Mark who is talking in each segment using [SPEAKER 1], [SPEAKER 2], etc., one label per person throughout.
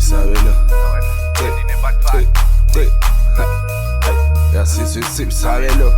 [SPEAKER 1] sabelo. Ya sip sabelo.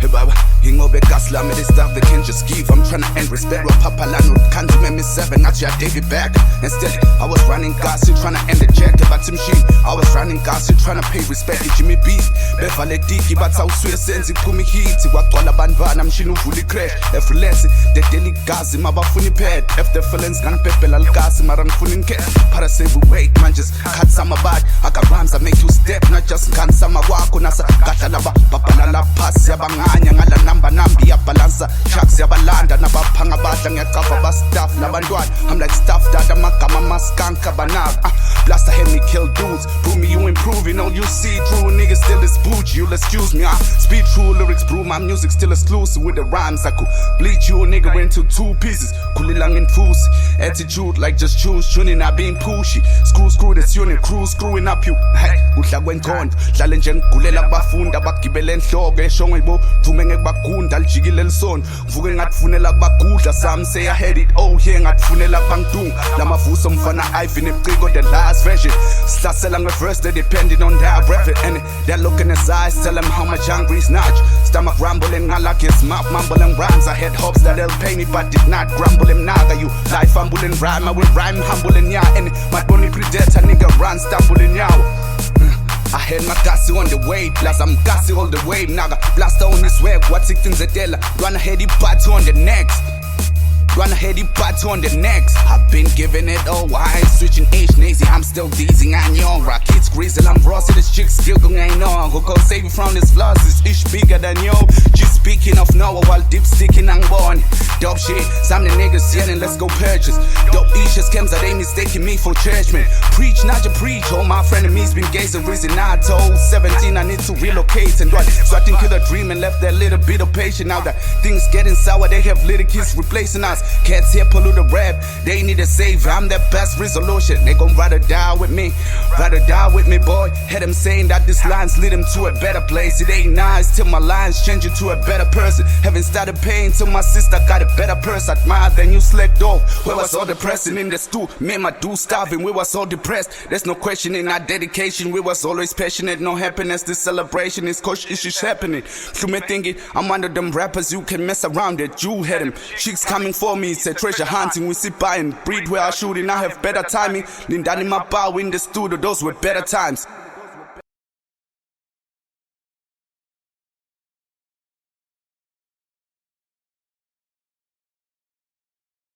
[SPEAKER 1] Hey baba, hingobe gasla me this stuff they can't just give. I'm trying to end respect. Well, Papa Lano can't do me 7. Actually, I David back. Instead, I was running gas, trying to end the jack. But Tim Sheen, I was running gas, trying to pay respect. Jimmy B, Befale Diki, but I was swear sense it put me heat. What all about van, I'm shinu fully crash. Effortless, the daily gas in my funny pad. If the feelings can pepel al gas in my run funny cat. Para say we wait, man, just cut some bad. I got rhymes, I make you step, not just can some walk on us. Katalaba, Papa Lala pass, Yabanga. Ngala namba nambi ya balansa Sharks ya balanda na bapanga badla ngiyaqava ba staff labantwana I'm like staff dada magama maskanka banaba Blasta help me kill dudes prove me you improving all you see through niggas still is bougie you'll excuse me speed true lyrics brew my music still exclusive with the rhymes I could bleach you a nigga into 2 pieces kulilang and fusi attitude like just choose tuning not being pushy screw this unit crew screwing up you hey kudla kwenkondo dlale nje ngigulela kubafunda bagibele enhloko eshongo ibo Vume ngekubagunda lijikile lisona Vuke ngatifunela kubagudla Some say I had it oh yeah ngatifunela kubangidunga Lamavuso mfana Ivan ebuciko the last version Sihlasela nge-verse they depending on their breath And they're looking in his eyes tell them how much hungry is not Stomach rumbling ngala his mouth mumbling rhymes I had hopes that they'll pay me but did not grumble him naga you Life fumbling rhyme I will rhyme humbling ya And my only predator nigga run stumbling ya I had my gassy on the way, plus I'm gassy all the way, naga. Blasta on his web, what's it in the dela? Run ahead, he party on the next. Run ahead, he party on the next. I've been giving it all wide, switching age nazy. I'm still deezing on young rock. It's grizzle, I'm rosy, this chick still going on. Go save you from this flaws, this ish bigger than you. Just speaking of Noah while deep sticking on born. Dope shit, some the niggas yelling, let's go purchase. Dope issues, chems that they mistaking me for churchmen. Preach, Naja preach. All my frenemies been gazing, reason I told 17 I need to relocate and what? So I think kill a dream and left that little bit of patience. Now that things getting sour, they have little kids replacing us. Cats here pollute the rap, they need a save. I'm their best resolution. They gon' rather die with me, boy. Had them saying that these lines lead them to a better place. It ain't nice till my lines change you to a better person. Haven't started paying till my sister got a better purse. Admire than you slept off. Where was all depressing in the stew? Me and my dude starving, we was so depressed. There's no question in our dedication. We was always passionate, no happiness. This celebration is coach issues happening. You may thinking I'm one of them rappers you can mess around it. You had them chicks coming for me. It's a treasure hunting. We sit by and breed where I shooting. I have better timing. Lindani Mapao in the studio. Those were better times.